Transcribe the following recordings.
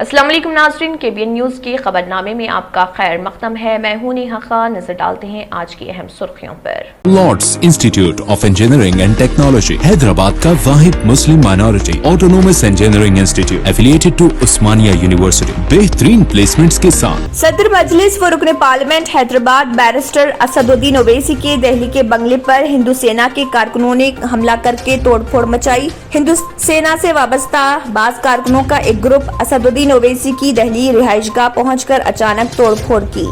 अस्सलाम वालेकुम नाज़रीन, KBN न्यूज़ के खबरनामे में आपका खैर मक़दम है। मैं हूं नेहा खान। नजर डालते हैं आज की अहम सुर्खियों पर। Lords institute of engineering and technology Hyderabad का वाहिद मुस्लिम minority autonomous engineering institute affiliated to Osmania university बेहतरीन प्लेसमेंट्स के साथ। सदर मजलिस व रुकन पार्लियामेंट हैदराबाद बैरिस्टर असदुद्दीन ओवैसी के दिल्ली के बंगले पर हिंदू सेना के कारकुनों ने हमला करके तोड़फोड़ मचाई। हिंदू सेना से वाबस्ता बाज कारकुनों का एक ग्रुप असदुद्दीन ओवैसी की दिल्ली रिहाइशगाह पहुंचकर अचानक तोड़फोड़ की।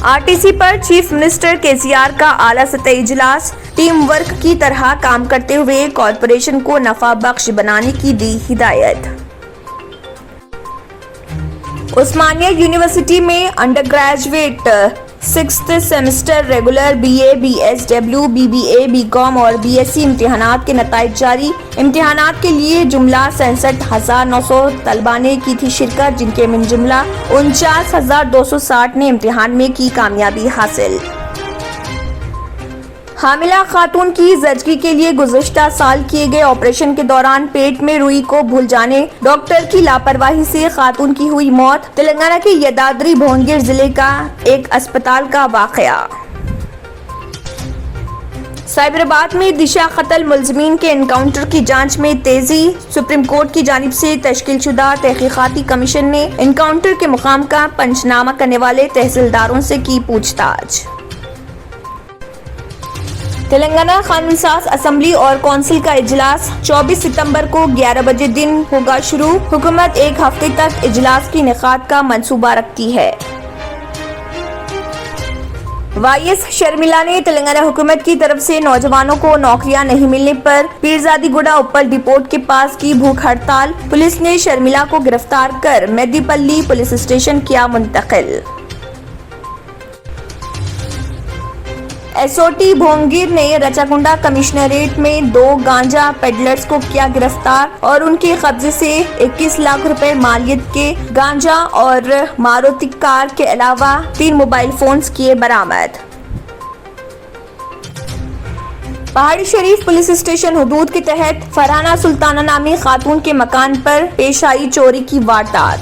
आरटीसी पर चीफ मिनिस्टर केसीआर का आला सतही इजलास, टीम वर्क की तरह काम करते हुए कॉरपोरेशन को नफा बख्श बनाने की दी हिदायत। उस्मानिया यूनिवर्सिटी में undergraduate 6th semester regular BA, BSW, BBA, BCom और BSc इम्तिहानात के नताइज जारी। इम्तिहानात के लिए जुमला 67,900 तलबा ने की थी शिरकत, जिनके मिन जुमला 49,260 ने इम्तिहान में की कामयाबी हासिल। हामिला खातून की जचगी के लिए गुज़िश्ता साल किए गए ऑपरेशन के दौरान पेट में रुई को भूल जाने डॉक्टर की लापरवाही से खातून की हुई मौत। तेलंगाना के यदाद्री भुवनगिर जिले का एक अस्पताल का वाकया। साइबराबाद में दिशा कत्ल मुलजमीन के एनकाउंटर की जांच में तेजी। सुप्रीम कोर्ट की जानिब से तश्कीलशुदा तहकीकाती कमीशन ने एनकाउंटर के मुकाम का पंचनामा करने वाले तहसीलदारों से की पूछताछ। तेलंगाना कानून साज असेंबली और कौंसिल का इजलास 24 सितंबर को 11 बजे दिन होगा शुरू। हुकूमत एक हफ्ते तक इजलास की इनेकाद का मंसूबा रखती है। YS शर्मिला ने तेलंगाना हुकूमत की तरफ से नौजवानों को नौकरियां नहीं मिलने पर पीरजादीगुड़ा उप्पल डिपोट के पास की भूख हड़ताल। पुलिस ने शर्मिला को गिरफ्तार कर मेदीपल्ली पुलिस स्टेशन किया मुंतकिल। SOT भुवनगिर ने रचाकुंडा कमिश्नरेट में 2 गांजा पेडलर्स को किया गिरफ्तार और उनके कब्जे से 21 लाख रुपए मालियत के गांजा और मारुति कार के अलावा 3 मोबाइल फोन्स किए बरामद। पहाड़ी शरीफ पुलिस स्टेशन हुदूद के तहत फरहाना सुल्ताना नामी खातून के मकान पर पेश आई चोरी की वारदात।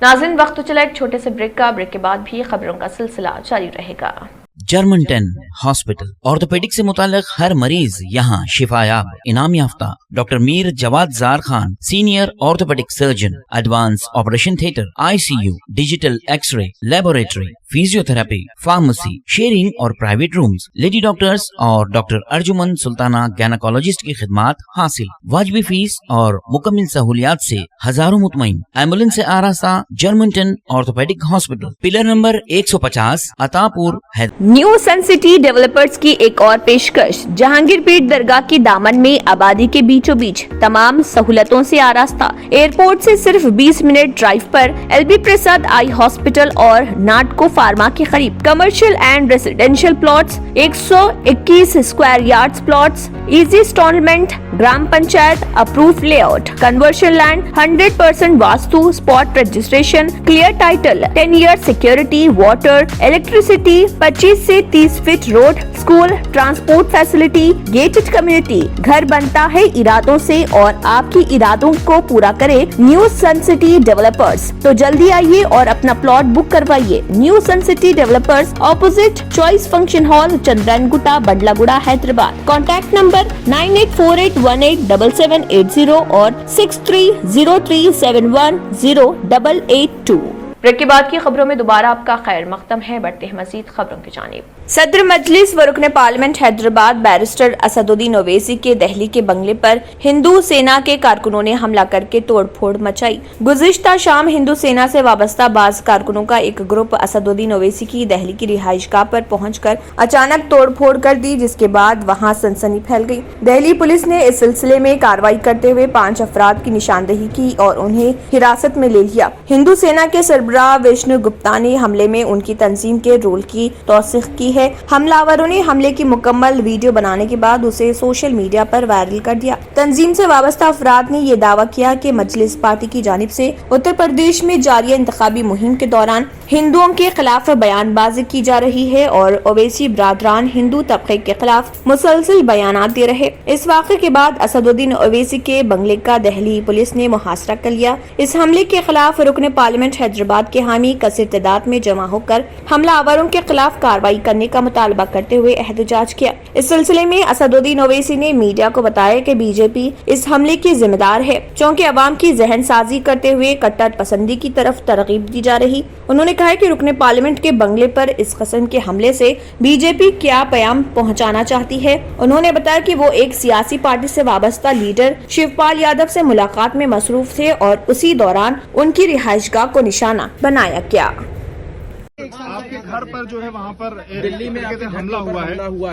नाज़रीन, वक्त तो चला एक छोटे से ब्रेक का। ब्रेक के बाद भी खबरों का सिलसिला जारी रहेगा। जर्मन 10 हॉस्पिटल ऑर्थोपेडिक से मुताल्लिक हर मरीज यहाँ शिफायाब। इनाम याफ्ता doctor Mir Jawad Zar Khan, senior orthopaedic surgeon, advance operation theatre, ICU, digital x ray, laboratory, physiotherapy, pharmacy, sharing और प्राइवेट रूम्स, लेडी डॉक्टर्स और डॉक्टर अर्जुमन सुल्ताना गायनेकोलॉजिस्ट की खिदमत हासिल। वाजिबी फीस और मुकम्मल सहूलियात से हजारों मुतमईन। एम्बुलेंस से आरास्ता German 10 orthopaedic hospital, pillar number 150, Attapur है। न्यू सन सिटी डेवलपर्स की एक और पेशकश। जहांगीर पीर दरगाह के दामन में आबादी के बीचों बीच तमाम सहूलतों से आरास्ता। एयरपोर्ट से सिर्फ 20 मिनट ड्राइव पर LB प्रसाद आई हॉस्पिटल और नाटको फार्मा के करीब commercial and residential plots, 121 square yards plots, easy instalment, gram panchayat approve layout, conversion land, 100% vastu, spot registration, clear title, 10 year security, water, electricity, 25 से 30 feet road, school, transport facility, gated community. घर बनता है इरादों से और आपकी इरादों को पूरा करे न्यू सन सिटी डेवलपर्स। तो जल्दी आइए और अपना प्लॉट बुक करवाइए। New sun city developers, opposite choice function hall, Chandrayangutta, Badlaguda, Hyderabad. Contact number 9848187780 और 6303710882। ब्रेक के बाद की खबरों में दोबारा आपका खैर मक़दम है। बढ़ते हैं मज़ीद खबरों की जानिब। सदर मजलिस व रुकन पार्लियामेंट हैदराबाद बैरिस्टर असदुद्दीन ओवैसी के दिल्ली के बंगले पर हिंदू सेना के कारकुनों ने हमला करके तोड़फोड़ मचाई। गुज़िश्ता शाम हिंदू सेना से वाबस्ता बाज कारकुनों का एक ग्रुप असदुद्दीन ओवैसी की दिल्ली की रिहाइशगाह पर पहुंचकर अचानक तोड़फोड़ कर दी, जिसके बाद वहां सनसनी फैल गई। दिल्ली पुलिस ने इस सिलसिले में कार्रवाई करते हुए 5 अफराद की निशानदेही की और उन्हें हिरासत में ले लिया। हिंदू सेना के सरबराह विष्णु गुप्ता ने हमले में उनकी तंजीम के रोल की तौसीक की है। हमलावरों ने हमले की मुकम्मल वीडियो बनाने के बाद उसे सोशल मीडिया पर वायरल कर दिया। तंजीम से वाबस्ता अफराद ने ये दावा किया कि मजलिस पार्टी की जानिब से उत्तर प्रदेश में जारी इंतखाबी मुहिम के दौरान हिंदुओं के खिलाफ बयानबाजी की जा रही है और ओवैसी बरादरान हिंदू तबके के खिलाफ मुसलसल बयानात दे रहे। इस वाक़े के बाद असदुद्दीन ओवैसी के बंगले का दिल्ली पुलिस ने मुहासरा कर लिया। इस हमले के खिलाफ रुकन पार्लियामेंट हैदराबाद के हामी कसीर तादाद में जमा होकर हमलावरों के खिलाफ कार्रवाई करने का मुतालबा करते हुए एहतजाज किया। इस सिलसिले में असदुद्दीन ओवैसी ने मीडिया को बताया कि बीजेपी इस हमले की जिम्मेदार है, चूँकि अवाम की जहन साजी करते हुए कट्टर पसंदी की तरफ तरगीब दी जा रही। उन्होंने कहा कि रुकन पार्लियामेंट के बंगले पर इस किस्म के हमले से बीजेपी क्या पैगाम पहुंचाना चाहती है। उन्होंने बताया कि वो एक सियासी पार्टी से वाबस्ता लीडर शिवपाल यादव से मुलाकात में मसरूफ थे और उसी दौरान उनकी रिहाइशगाह को निशाना बनाया गया। आपके घर पर जो है वहाँ पर दिल्ली में हमला हुआ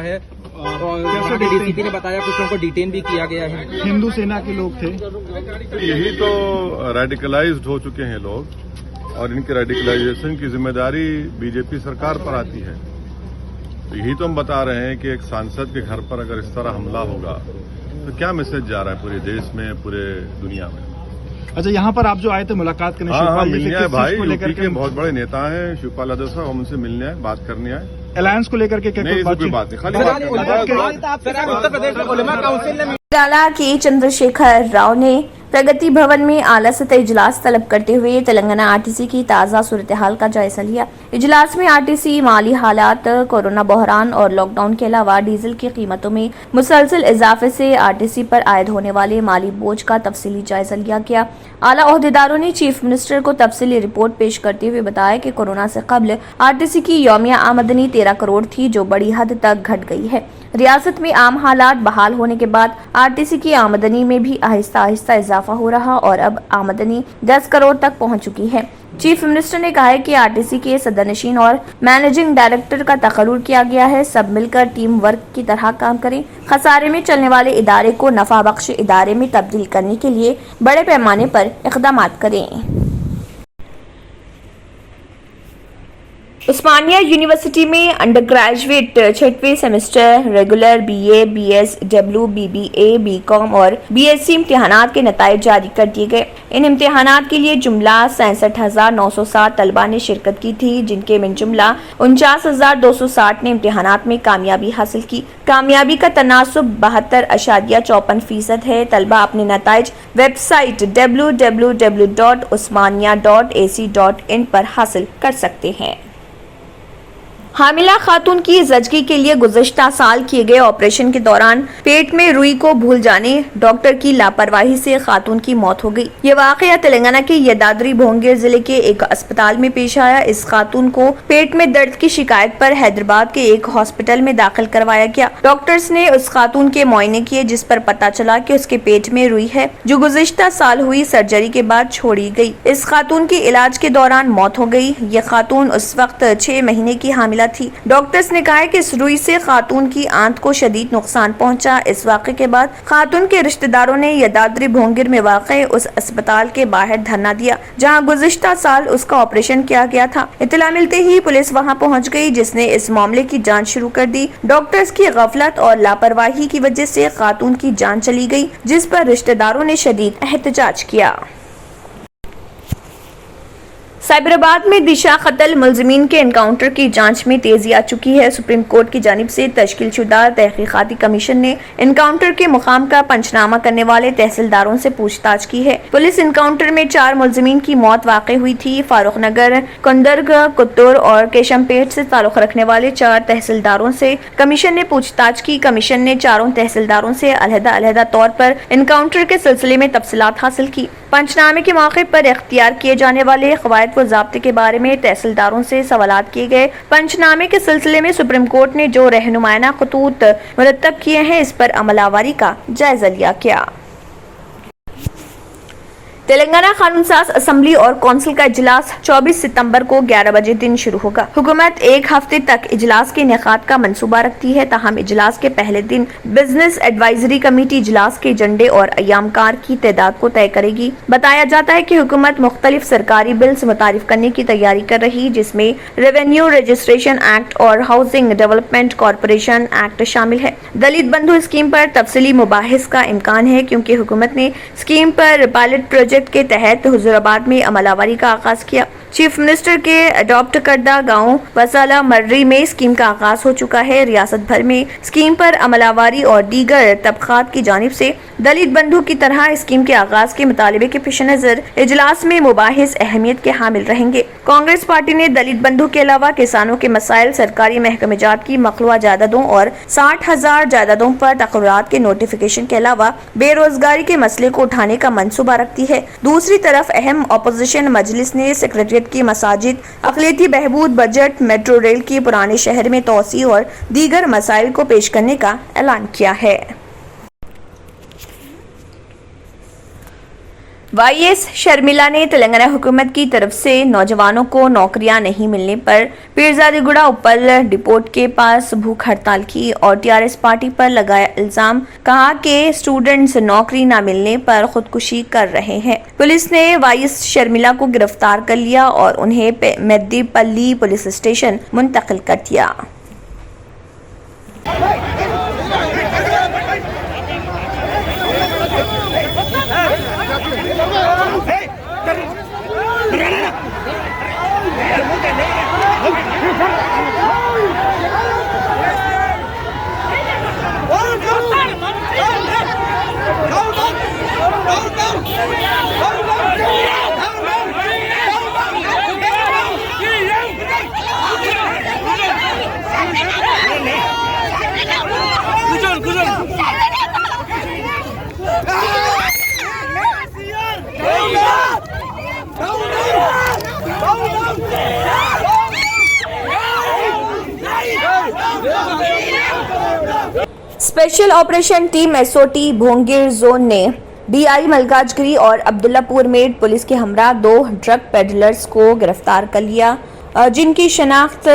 है और डीसीपी ने बताया कुछ लोगों को डिटेन भी किया गया है। हिंदू सेना के लोग थे। यही तो रेडिकलाइज्ड हो चुके हैं लोग और इनके रेडिकलाइजेशन की जिम्मेदारी बीजेपी सरकार पर आती है। तो यही तो हम बता रहे हैं कि एक सांसद के घर पर अगर इस तरह हमला होगा तो क्या मैसेज जा रहा है पूरे देश में, पूरे दुनिया में। अच्छा, यहाँ पर आप जो आए थे मुलाकात करने, हाँ, मिलने आए भाई, यूपी के बहुत बड़े नेता हैं शिवपाल यादव साहब, हम उनसे मिलने आए, बात करने आए। अलायंस को लेकर के क्या कोई बात नहीं, खाली उत्तर प्रदेश उलेमा काउंसिल ने तेलंगाना के चंद्रशेखर राव ने प्रगति भवन में आला सतह इजलास तलब करते हुए तेलंगाना आरटीसी की ताज़ा सूरत हाल का जायजा लिया। इजलास में आरटीसी माली हालात, कोरोना बहरान और लॉकडाउन के अलावा डीजल की कीमतों में मुसलसल इजाफे से आरटीसी पर आयद होने वाले माली बोझ का तफसीली जायजा लिया गया। आला ओहदेदारों ने चीफ मिनिस्टर को तफसीली रिपोर्ट पेश करते हुए बताया कि कोरोना से कबल आरटीसी की यौमिया आमदनी 13 करोड़ थी, जो बड़ी हद तक घट गई है। रियासत में आम हालात बहाल होने के बाद आरटीसी की आमदनी में भी आहिस्ता आहिस्ता इजाफा हो रहा और अब आमदनी 10 करोड़ तक पहुंच चुकी है। चीफ मिनिस्टर ने कहा है कि आरटीसी के सदरनशीन और मैनेजिंग डायरेक्टर का तकर्रुर किया गया है। सब मिलकर टीम वर्क की तरह काम करें। खसारे में चलने वाले इदारे को नफा बख्श इदारे में तब्दील करने के लिए बड़े पैमाने पर इक़दाम करें। उस्मानिया यूनिवर्सिटी में अंडर ग्रेजुएट 6वें semester regular BA, BSW, BBA, BCom और बीएससी इम्तिहानात के नताइज जारी कर दिए गए। इन इम्तिहानात के लिए जुमला 67,907 तलबा ने शिरकत की थी, जिनके में जुमला 49,260 ने इम्तिहानात में कामयाबी हासिल की। कामयाबी का तनासुब 72.54% है। तलबा अपने नताइज वेबसाइट www.usmania.ac.in पर हासिल कर सकते हैं। हामिला खातून की जचगी के लिए गुज़श्ता साल किए गए ऑपरेशन के दौरान पेट में रुई को भूल जाने डॉक्टर की लापरवाही से खातून की मौत हो गई। ये वाकया तेलंगाना के यदाद्री भोंगीर जिले के एक अस्पताल में पेश आया। इस खातून को पेट में दर्द की शिकायत पर हैदराबाद के एक हॉस्पिटल में दाखिल करवाया गया। डॉक्टर्स ने उस खातून के मुआयने किए, जिस पर पता चला कि उसके पेट में रुई है, जो गुज़श्ता साल हुई सर्जरी के बाद छोड़ी गई। इस खातून की इलाज के दौरान मौत हो गई। ये खातून उस वक्त 6 महीने की हामिला थी। डॉक्टर्स ने कहा कि इस रुई से खातून की आंत को शदीद नुकसान पहुंचा। इस वाक़े के बाद खातून के रिश्तेदारों ने यदाद्री भोंगीर में वाक़े उस अस्पताल के बाहर धरना दिया, जहां गुज़िश्ता साल उसका ऑपरेशन किया गया था। इत्तला मिलते ही पुलिस वहां पहुंच गई, जिसने इस मामले की जांच शुरू कर दी। डॉक्टर्स की गफलत और लापरवाही की वजह से खातून की जान चली गई, जिस पर रिश्तेदारों ने शदीद एहतजाज किया। साइबराबाद में दिशा कत्ल मुलजिमीन के एनकाउंटर की जांच में तेजी आ चुकी है। सुप्रीम कोर्ट की जानिब से तश्कीलशुदा तहकीकाती कमीशन ने एनकाउंटर के मुकाम का पंचनामा करने वाले तहसीलदारों से पूछताछ की है। पुलिस एनकाउंटर में 4 मुलजिमीन की मौत वाक़ हुई थी। फारूक नगर, कुंदर्ग, कुत्तूर और केशमपेट से ताल्लुक रखने वाले 4 तहसीलदारों से कमीशन ने पूछताछ की। कमीशन ने चारों तहसीलदारों से अलहदा तौर पर एनकाउंटर के सिलसिले में तफसीलात हासिल की। पंचनामे के मौके पर इख्तियार किए जाने वाले क़वायद व ज़ाब्ते के बारे में तहसीलदारों से सवालात किए गए। पंचनामे के सिलसिले में सुप्रीम कोर्ट ने जो रहनुमाना खतूत मुरतब किए हैं, इस पर अमलावरी का जायजा लिया गया। तेलंगाना कानून साज असेंबली और कौंसिल का इजलास 24 सितंबर को 11 बजे दिन शुरू होगा। हुकूमत एक हफ्ते तक इजलास के इनेकाद का मंसूबा रखती है, ताहम इजलास के पहले दिन बिजनेस एडवाइजरी कमेटी इजलास के एजेंडे और अय्यामकार की तादाद को तय करेगी। बताया जाता है कि हुकूमत मुख्तलिफ सरकारी बिल्स मुतारिफ करने की तैयारी कर रही, जिसमें रेवेन्यू रजिस्ट्रेशन एक्ट और हाउसिंग डेवलपमेंट कॉरपोरेशन एक्ट शामिल है। दलित बंधु स्कीम पर तफसीली मुबाहिस का इम्कान है, क्योंकि हुकूमत ने स्कीम पर पायलट प्रोजेक्ट के तहत हुजूराबाद में अमलावरी का आगाज किया। चीफ मिनिस्टर के अडॉप्ट करदा गांव वसाला मर्री में स्कीम का आगाज हो चुका है। रियासत भर में स्कीम पर अमलावरी और दीगर तबकात की जानिब से दलित बंधु की तरह स्कीम के आगाज के मुतालिबे के पेश नजर इजलास में मुबाहिस अहमियत के हामिल रहेंगे। कांग्रेस पार्टी ने दलित बंधु के अलावा किसानों के मसाइल, सरकारी महकमे जात की मखलूआ जायदादों और 60,000 जायदादों पर तकर्रात के नोटिफिकेशन के अलावा बेरोजगारी के मसले को उठाने का मंसूबा रखती है। दूसरी तरफ अहम अपोजिशन मजलिस ने सेक्रेटरिएट की मसाजिद, अक़लियती बहबूद बजट, मेट्रो रेल की पुराने शहर में तोसी और दीगर मसाइल को पेश करने का ऐलान किया है। वाईएस शर्मिला ने तेलंगाना हुकूमत की तरफ से नौजवानों को नौकरियां नहीं मिलने पर पीरजादीगुड़ा उपल डिपोट के पास भूख हड़ताल की और टीआरएस पार्टी पर लगाया इल्जाम। कहा कि स्टूडेंट्स नौकरी न मिलने पर खुदकुशी कर रहे हैं। पुलिस ने वाईएस शर्मिला को गिरफ्तार कर लिया और उन्हें मेद्दीपल्ली पुलिस स्टेशन मुंतकिल कर दिया। Special operation team SOT Bhongir zone ने डीआई मलकाजगिरी और अब्दुल्लापुर में पुलिस के हमरा 2 ड्रग पेडलर्स को गिरफ्तार कर लिया, जिनकी शनाख्त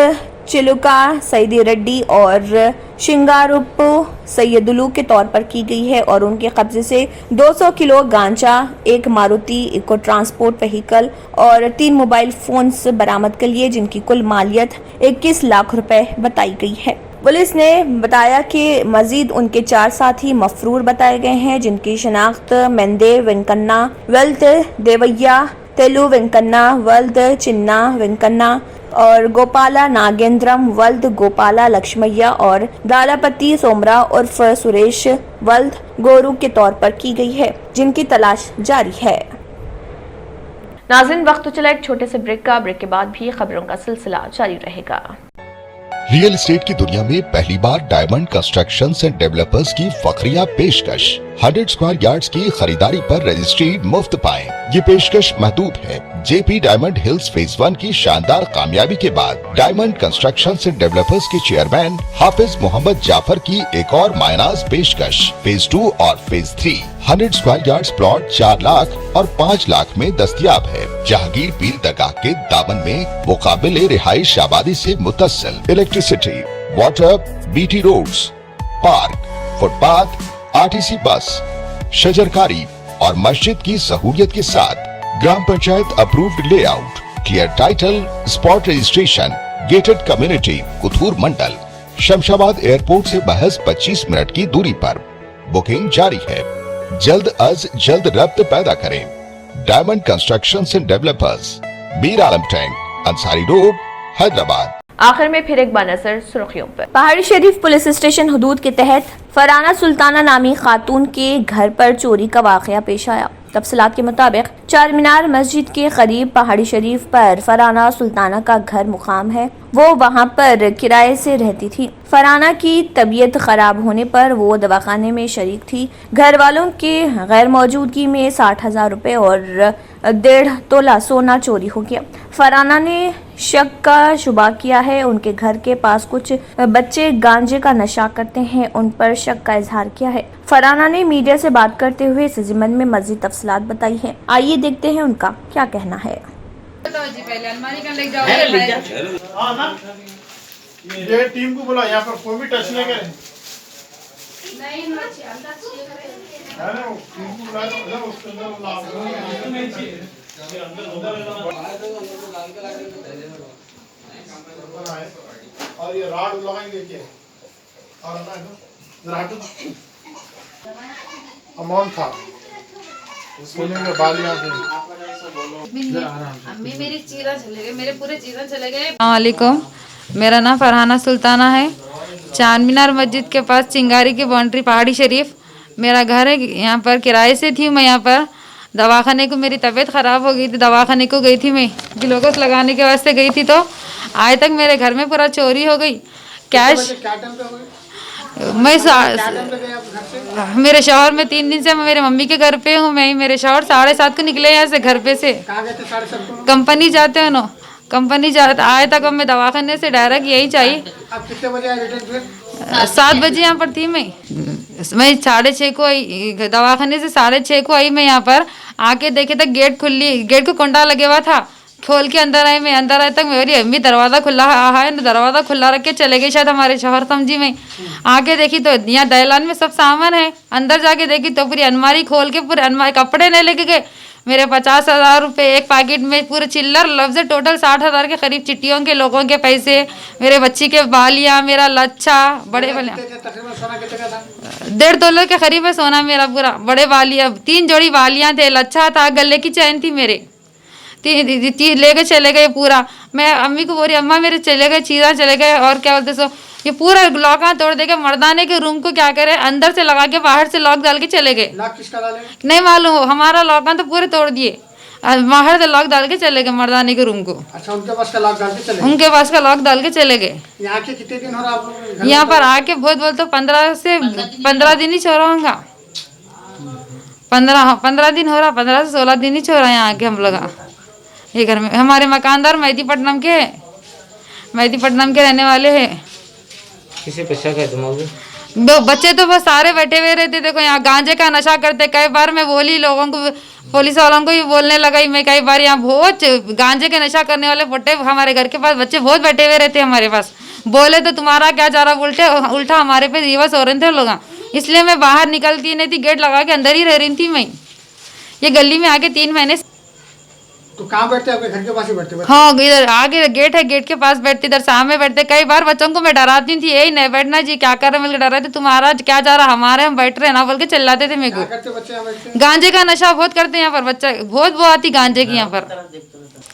चिलुका सईदी रेड्डी और शिंगारुप्पू सैयदुलू के तौर पर की गई है और उनके कब्जे से 200 किलो गांजा, 1 मारुति इको ट्रांसपोर्ट व्हीकल और 3 मोबाइल फोन्स बरामद कर लिए, जिनकी कुल मालियत 21 लाख रुपए बताई गई है। पुलिस ने बताया कि मजीद उनके 4 साथी मफरूर बताए गए हैं, जिनकी शनाख्त मेंदे वेंकन्ना वेल्थ देवैया, तेलु वेंकन्ना वल्द चिन्ना वेंकन्ना और गोपाला नागेंद्रम वल्द गोपाला लक्ष्मैया और दालापति सोमरा उर्फ सुरेश वल्द गोरू के तौर पर की गई है, जिनकी तलाश जारी है। नाज़रीन, वक्त तो चला एक छोटे से ब्रेक का। ब्रेक के बाद भी खबरों का सिलसिला जारी रहेगा। रियल एस्टेट की दुनिया में पहली बार डायमंड कंस्ट्रक्शंस एंड डेवलपर्स की फखरिया पेशकश 100 स्क्वायर यार्ड्स की खरीदारी पर रजिस्ट्री मुफ्त पाएं। ये पेशकश महदूद है। जेपी डायमंड हिल्स फेज 1 की शानदार कामयाबी के बाद डायमंड कंस्ट्रक्शंस एंड डेवलपर्स के चेयरमैन हाफिज मोहम्मद जाफर की एक और मायनाज पेशकश फेज 2 और phase 3 100 square yards plot 4 lakh और 5 लाख में दस्तयाब है। जहांगीर पीर दरगाह के दामन में मुकाबिले रिहाइश आबादी से मुतस्सिल electricity, water, BT roads, park, footpath, RTC bus, शजरकारी और मस्जिद की सहूलियत के साथ gram panchayat approved layout, clear title, spot registration, gated community, Kuthur mandal, Shamshabad airport से महज 25 मिनट की दूरी पर। बुकिंग जारी है। जल्द अज जल्द रब्त पैदा करें। Diamond constructions and developers, Mir Alam tank, Ansari road, Hyderabad. आखिर में फिर एक बार नजर सुर्खियों पर। पहाड़ी शरीफ पुलिस स्टेशन हुदूद के तहत फराना सुल्ताना नामी खातून के घर पर चोरी का वाकया पेश आया। तफसीलात के मुताबिक चार मीनार मस्जिद के करीब पहाड़ी शरीफ पर फराना सुल्ताना का घर मुकाम है। वो वहां पर किराए से रहती थी। फराना की तबीयत खराब होने पर वो दवाखाने में शरीक थी। घर वालों के गैर मौजूदगी में 60,000 रुपए और 1.5 तोला सोना चोरी हो गया। फरहाना ने शक का शुबा किया है। उनके घर के पास कुछ बच्चे गांजे का नशा करते हैं, उन पर शक का इजहार किया है। फरहाना ने मीडिया से बात करते हुए इस ज़िम्मन में मज़ीद तफसीलात बताई हैं। आइए देखते हैं उनका क्या कहना है। ये टीम को बुला, यहाँ पर कोई भी टच नहीं करे। और ये राड लगाएंगे क्या? और अमाउंट था सोने के बालियां थे। अम्मी मेरी चीज़ें चले गए, मेरे पूरे चीज़ें चले गए। अस्सलामुअलैकुम, मेरा नाम फरहाना सुल्ताना है। चांद मीनार मस्जिद के पास चिंगारी की बाउंड्री पहाड़ी शरीफ मेरा घर है। यहाँ पर किराए से थी मैं। यहाँ पर दवाखाने को मेरी तबीयत ख़राब हो गई थी, दवाखाने को गई थी मैं, ग्लूकोज लगाने के वास्ते गई थी। तो आज तक मेरे घर में पूरा चोरी हो गई। कैश मैं मेरे शौहर में 3 दिन से मैं मेरे मम्मी के घर पे हूँ। मैं मेरे शौहर 7:30 को निकले यहाँ से घर पे से। कंपनी जाते हैं ना, कंपनी जाते आए तक अब मैं दवाखाने से डायरेक्ट यही चाहिए। अब कितने बजे आए रिटर्न? 7 बजे यहाँ पर थी मैं 6:30 को आई दवाखाने से, 6:30 को आई मैं यहाँ पर। आके देखे तक गेट खुली, गेट को कुंडा लगे हुआ था। खोल के अंदर आई मैं, अंदर आए तक मेरी अम्मी दरवाज़ा खुला है, दरवाज़ा खुला रख के चले गए शायद हमारे शौहर समझी में। आके देखी तो यहाँ दहलान में सब सामान है। अंदर जाके देखी तो पूरी अलमारी खोल के पूरे अलमारी कपड़े नहीं लेके गए। मेरे 50,000 रुपये एक पैकेट में पूरे चिल्लर लफ्ज़ टोटल 60,000 के करीब चिट्ठियों के लोगों के पैसे, मेरे बच्ची के बालियाँ, मेरा लच्छा, बड़े वाले 1.5 तोले के करीब है सोना मेरा पूरा। बड़े बालियाँ, 3 जोड़ी बालियाँ थे, लच्छा था, गले की चैन थी मेरे। 3 लेके चले गए पूरा। मैं अम्मी को बोल रही अम्मा मेरे चले गए, चीज़ें चले गए। और क्या बोलते सो ये पूरा लॉक तोड़ देके मर्दाने के रूम को क्या करे, अंदर से लगा के बाहर से लॉक डाल के चले गए। लॉक किसका डाले? नहीं मालूम, हमारा लॉक तो पूरे तोड़ दिए, बाहर से लॉक डाल के चले गए मर्दाने के रूम को। अच्छा, उनके पास का लॉक डाल के चले? उनके पास का लॉक डाल के चले गए। यहाँ के कितने दिन हो रहा आप लोग? यहाँ पर आके बहुत तो 15 दिन ही छोड़ा होगा। 15 दिन हो रहा, 15 से 16 दिन ही छोड़ा यहाँ आके हम लोग। ये घर में हमारे मकानदार मेहदीपट्टनम के रहने वाले हैं। किसी पे शक है तुम्हारे? बच्चे तो बस सारे बैठे हुए रहते। देखो यहाँ गांजे का नशा करते। कई बार मैं बोली लोगों को, पुलिस वालों को भी बोलने लगाई मैं कई बार, यहाँ बहुत गांजे के नशा करने वाले फुट्टे हमारे घर के पास बच्चे बहुत बैठे हुए रहते हमारे पास। बोले तो तुम्हारा क्या जा रहा, उल्टा हमारे पे रिवर्स हो रहे थे लोग। इसलिए मैं बाहर निकलती नहीं थी, गेट लगा के अंदर ही रह रही थी मैं। ये गली में आके 3 महीने। तो कहाँ बैठते? आपके घर के पास ही बैठते? हाँ, इधर आगे गेट है, गेट के पास बैठते, इधर सामने बैठते। कई बार बच्चों को मैं डराती थी, यही नहीं बैठना जी, क्या कर रहे मिलकर डरा थे, तुम्हारा क्या जा रहा, हमारे हम बैठ रहे ना बोल के चिल्लाते थे मेरे को। करते बच्चे यहाँ बैठते? गांजे का नशा बहुत करते हैं यहाँ पर बच्चा, बहुत वो आती गांजे की यहाँ पर।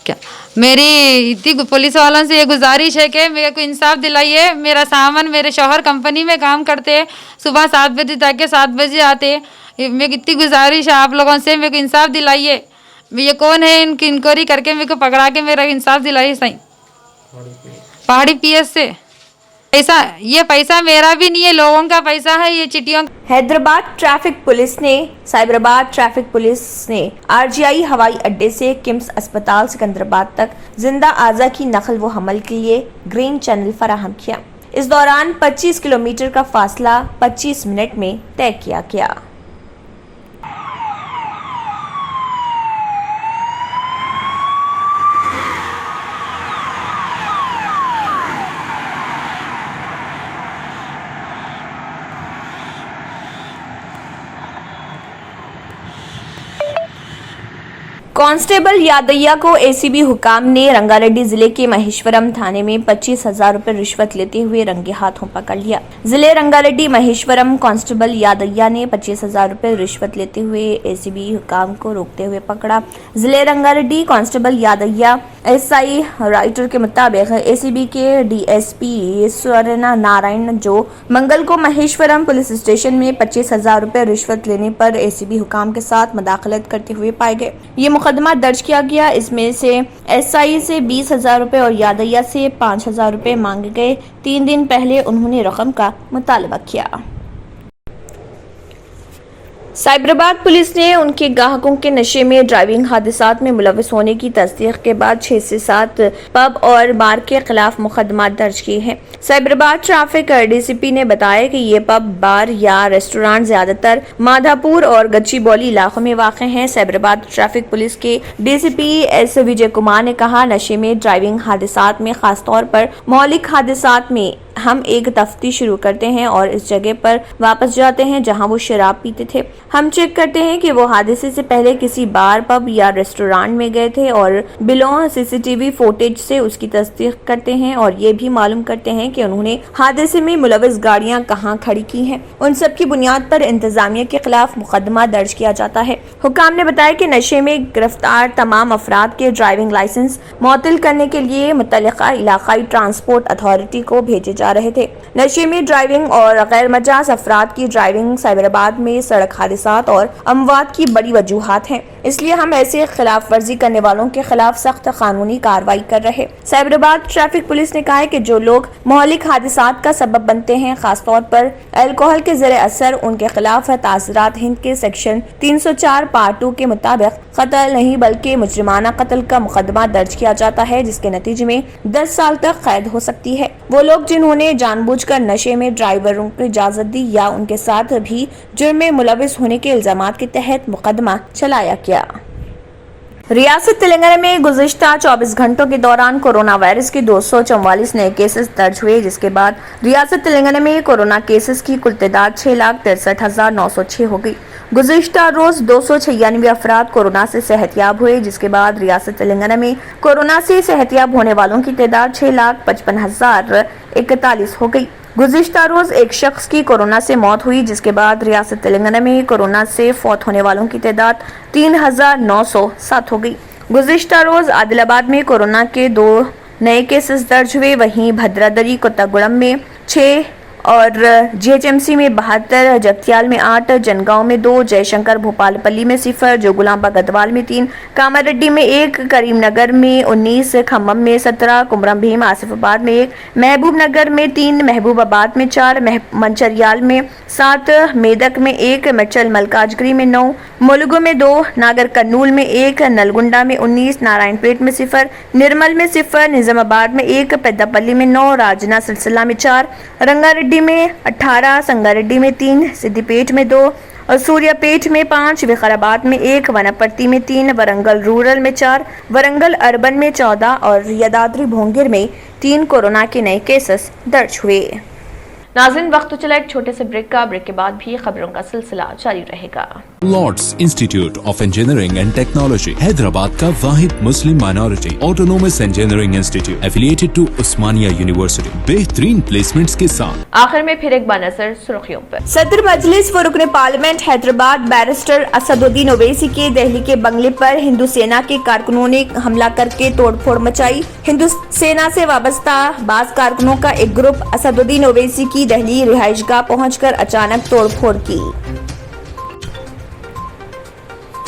क्या मेरी इतनी पुलिस वालों से ये गुजारिश है कि मेरे को इंसाफ दिलाइए। मेरा सामान, मेरे शौहर कंपनी में काम करते हैं, सुबह 7 बजे तक के 7 बजे आते हैं। मेरी इतनी गुजारिश है आप लोगों से, मेरे को इंसाफ दिलाइए। ये कौन है, इनकी इंक्वायरी करके मेरे को पकड़ा के मेरा इंसाफ दिलाइए सही। पहाड़ी PS से ये पैसा मेरा भी नहीं है, लोगों का पैसा है, ये चिट्ठियों। हैदराबाद ट्रैफिक पुलिस ने साइबराबाद ट्रैफिक पुलिस ने RGI हवाई अड्डे से किम्स अस्पताल सिकंदराबाद तक जिंदा आज़ा की नकल व हमल के लिए ग्रीन चैनल फराहम किया। इस दौरान 25 किलोमीटर का फासला 25 मिनट में तय किया गया। कांस्टेबल यादయ్య को ACB हुकाम ने रंगारेड्डी जिले के महेश्वरम थाने में 25,000 रुपए रिश्वत लेते हुए रंगे हाथों पकड़ लिया। जिले रंगारेड्डी महेश्वरम कांस्टेबल यादయ్య ने 25,000 रुपए रिश्वत लेते हुए ACB हुकाम को रोकते हुए पकड़ा। जिले रंगारेड्डी कांस्टेबल यादయ్య SI राइटर के मुताबिक ACB के DSP स्वर्ण नारायण जो मंगल को महेश्वरम पुलिस स्टेशन में 25,000 रुपए रिश्वत लेने पर ACB हुकाम के साथ मुदाखलत करते हुए पाए गए। ये मुकदमा दर्ज किया गया। इसमें से SI से 20,000 रुपए और यादయ్య से 5,000 रुपए मांगे गए। 3 दिन पहले उन्होंने रकम का मुतालबा किया। साइबराबाद पुलिस ने उनके ग्राहकों के नशे में ड्राइविंग हादसात में मुलविस होने की तस्दीक के बाद 6 से 7 पब और बार के खिलाफ मुकदमा दर्ज किए हैं। साइबराबाद ट्रैफिक डीसीपी ने बताया कि ये पब, बार या रेस्टोरेंट ज्यादातर माधापुर और गच्चीबौली इलाकों में वाक़ हैं। साइबराबाद ट्रैफिक पुलिस के डीसीपी एस विजय कुमार ने कहा, नशे में ड्राइविंग हादसात में खासतौर पर मौलिक हादसात में हम एक तफ्तीश शुरू करते हैं और इस जगह पर वापस जाते हैं जहां वो शराब पीते थे। हम चेक करते हैं कि वो हादसे से पहले किसी बार, पब या रेस्टोरेंट में गए थे और बिलों सीसीटीवी फुटेज से उसकी तस्दीक करते हैं और ये भी मालूम करते हैं कि उन्होंने हादसे में मुलविस गाड़ियां कहां खड़ी की हैं। उन सब की बुनियाद पर इंतजामिया के खिलाफ मुकदमा दर्ज किया जाता है। हुकाम ने बताया कि नशे में गिरफ्तार तमाम अफराद के ड्राइविंग लाइसेंस मुअत्तल करने के लिए मुतल्लिका इलाकाई ट्रांसपोर्ट अथॉरिटी को भेजे जा रहे थे। नशे में ड्राइविंग और गैर मजाज अफराद की ड्राइविंग साइबराबाद में सड़क हादसात और अमवात की बड़ी वजूहात हैं, इसलिए हम ऐसे खिलाफ वर्जी करने वालों के खिलाफ सख्त कानूनी कार्रवाई कर रहे। साइबराबाद ट्रैफिक पुलिस ने कहा है कि जो लोग मौलिक हादसात का सबब बनते हैं, खासतौर पर अल्कोहल के ज़रिए असर, उनके खिलाफ ताज़रात हिंद के सेक्शन 304 पार्ट 2 के मुताबिक कत्ल नहीं बल्कि मुजरिमाना कत्ल का मुकदमा दर्ज किया जाता है, जिसके नतीजे में 10 साल तक कैद हो सकती है। वो लोग जिन्होंने जानबूझकर नशे में ड्राइवरों को इजाजत दी या उनके साथ भी जुर्म में मुलविस होने के इल्जामात के तहत मुकदमा चलाया गया। रियासत तेलंगाना में गुज़िश्ता 24 घंटों के दौरान कोरोना वायरस के 244 नए केसेस दर्ज हुए, जिसके बाद रियासत तेलंगाना में कोरोना केसेस की कुल तादाद 6,63,906 हो गई। गुज़िश्ता रोज 296 अफराद कोरोना से सेहतयाब हुए, जिसके बाद रियासत तेलंगाना में कोरोना से सेहतयाब होने वालों की तादाद 6,55,041 हो गई। गुज़िश्ता रोज एक शख्स की कोरोना से मौत हुई, जिसके बाद रियासत तेलंगाना में कोरोना से फौत होने वालों की तादाद 3,907 हो गई। गुज़िश्ता रोज आदिलाबाद में कोरोना के 2 नए केसेस दर्ज हुए, वहीं भद्रादरी कोत्तागुड़म में 6 और जीएचएमसी में 72, जगतियाल में 8, जनगांव में 2, जयशंकर भोपालपल्ली में 0, जोगुलांबा गदवाल में 3, कामारेड्डी में 1, करीमनगर में 19, खम्मम में 17, कुमरम भीम आसिफाबाद में 1, महबूब नगर में 3, महबूबाबाद में 4, मंचरियाल में 7, मेदक में 1, मिर्चल मलकाजगिरी में 9, मुलुगु में 2, नागर कन्नूल में 1, नलगुंडा में 19, नारायणपेट में 0, निर्मल में 0, निजामाबाद में 1, पेद्दापल्ली में 9, राजना सिलसिला में 4, रंगारेड्डी में 18, संगारेड्डी में 3, सिद्दीपेट में 2 और सूर्यापेट में 5, विकाराबाद में 1, वनपर्ती में 3, वरंगल रूरल में 4, वरंगल अर्बन में 14 और यादाद्री भोंगिर में 3 कोरोना के नए केसेस दर्ज हुए। नाज़रीन, वक्त तो चला एक छोटे से ब्रेक का। ब्रेक के बाद भी खबरों का सिलसिला जारी रहेगा। Lords institute of engineering and technology, Hyderabad का वाहिद मुस्लिम minority autonomous engineering institute affiliated to Osmania university, बेहतरीन प्लेसमेंट्स के साथ। आखिर में फिर एक बार नजर सुर्खियों पर। सदर मजलिस व रुकन पार्लियामेंट हैदराबाद बैरिस्टर असदुद्दीन ओवैसी के दिल्ली के बंगले पर हिंदू सेना के कारकुनों ने हमला करके तोड़फोड़ मचाई। हिंदू सेना से वाबस्ता बाज कारकुनों का एक ग्रुप असदुद्दीन ओवैसी की दिल्ली रिहाइशगाह पहुंचकर अचानक तोड़फोड़ की।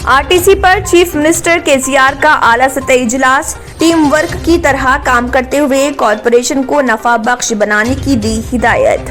आरटीसी पर चीफ मिनिस्टर केसीआर का आला सतही इजलास, टीम वर्क की तरह काम करते हुए कॉरपोरेशन को नफा बख्श बनाने की दी हिदायत।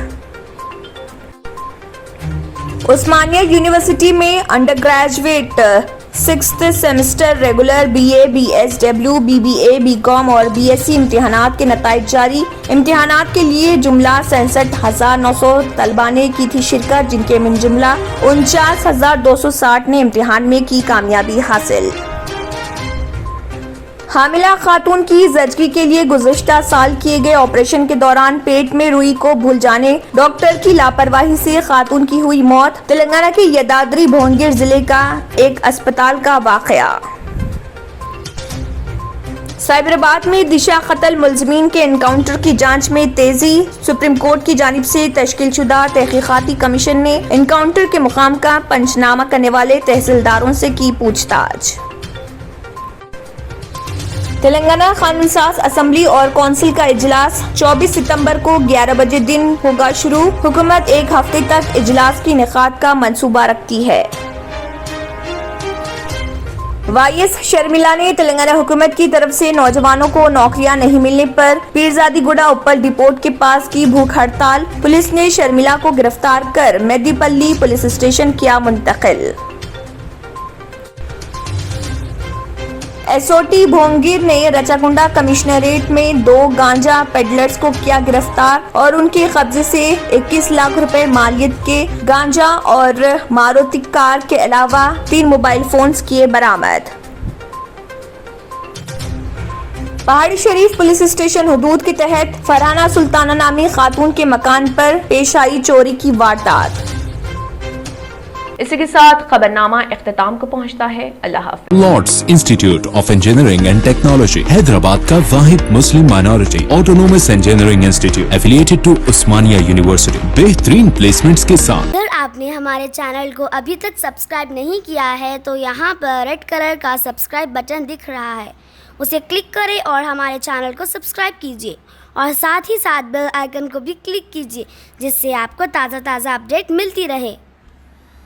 उस्मानिया यूनिवर्सिटी में undergraduate 6th semester regular BA, BSW, BBA, BCom और बीएससी इम्तिहानात के नताइज जारी। इम्तिहानात के लिए जुमला 67,900 तलबा ने की थी शिरकत, जिनके मिन जुमला 49,260 ने इम्तिहान में की कामयाबी हासिल। हामिला खातून की जचगी के लिए गुज़िश्ता साल किए गए ऑपरेशन के दौरान पेट में रुई को भूल जाने डॉक्टर की लापरवाही से खातून की हुई मौत। तेलंगाना के यादाद्री भोंगिर जिले का एक अस्पताल का वाकया। साइबराबाद में दिशा कत्ल मुलजमीन के एनकाउंटर की जांच में तेजी। सुप्रीम कोर्ट की जानिब से तश्कीलशुदा तहकीकाती कमीशन ने एनकाउंटर के मुकाम का पंचनामा करने वाले तहसीलदारों से की पूछताछ। तेलंगाना कानून साज असेंबली और कौंसिल का इजलास 24 सितंबर को 11 बजे दिन होगा शुरू। हुकूमत एक हफ्ते तक इजलास की इनेकाद का मंसूबा रखती है। वाईएस शर्मिला ने तेलंगाना हुकूमत की तरफ से नौजवानों को नौकरियां नहीं मिलने पर पीरजादीगुड़ा उप्पल डिपोट के पास की भूख हड़ताल। पुलिस ने शर्मिला को गिरफ्तार कर मेदीपल्ली पुलिस स्टेशन किया मुंतकिल। एसओटी भोंगीर ने रचाकुंडा कमिश्नरेट में 2 गांजा पेडलर्स को किया गिरफ्तार और उनके कब्जे से 21 लाख रुपए मालियत के गांजा और मारुति कार के अलावा 3 मोबाइल फोन्स किए बरामद। पहाड़ी शरीफ पुलिस स्टेशन हुदूद के तहत फरहाना सुल्ताना नामी खातून के मकान पर पेश आई चोरी की वारदात। इसी के साथ खबरनामा इख्तिताम को पहुंचता है। अल्लाह हाफ़िज़। Lords institute of engineering and technology Hyderabad का वाहिद मुस्लिम minority autonomous engineering institute affiliated to Osmania university बेहतरीन प्लेसमेंट्स के साथ। अगर आपने हमारे चैनल को अभी तक सब्सक्राइब नहीं किया है तो यहाँ पर रेड कलर का सब्सक्राइब बटन दिख रहा है, उसे क्लिक करें और हमारे चैनल को सब्सक्राइब कीजिए और साथ ही साथ बेल आइकन को भी क्लिक कीजिए जिससे आपको ताज़ा अपडेट मिलती रहे।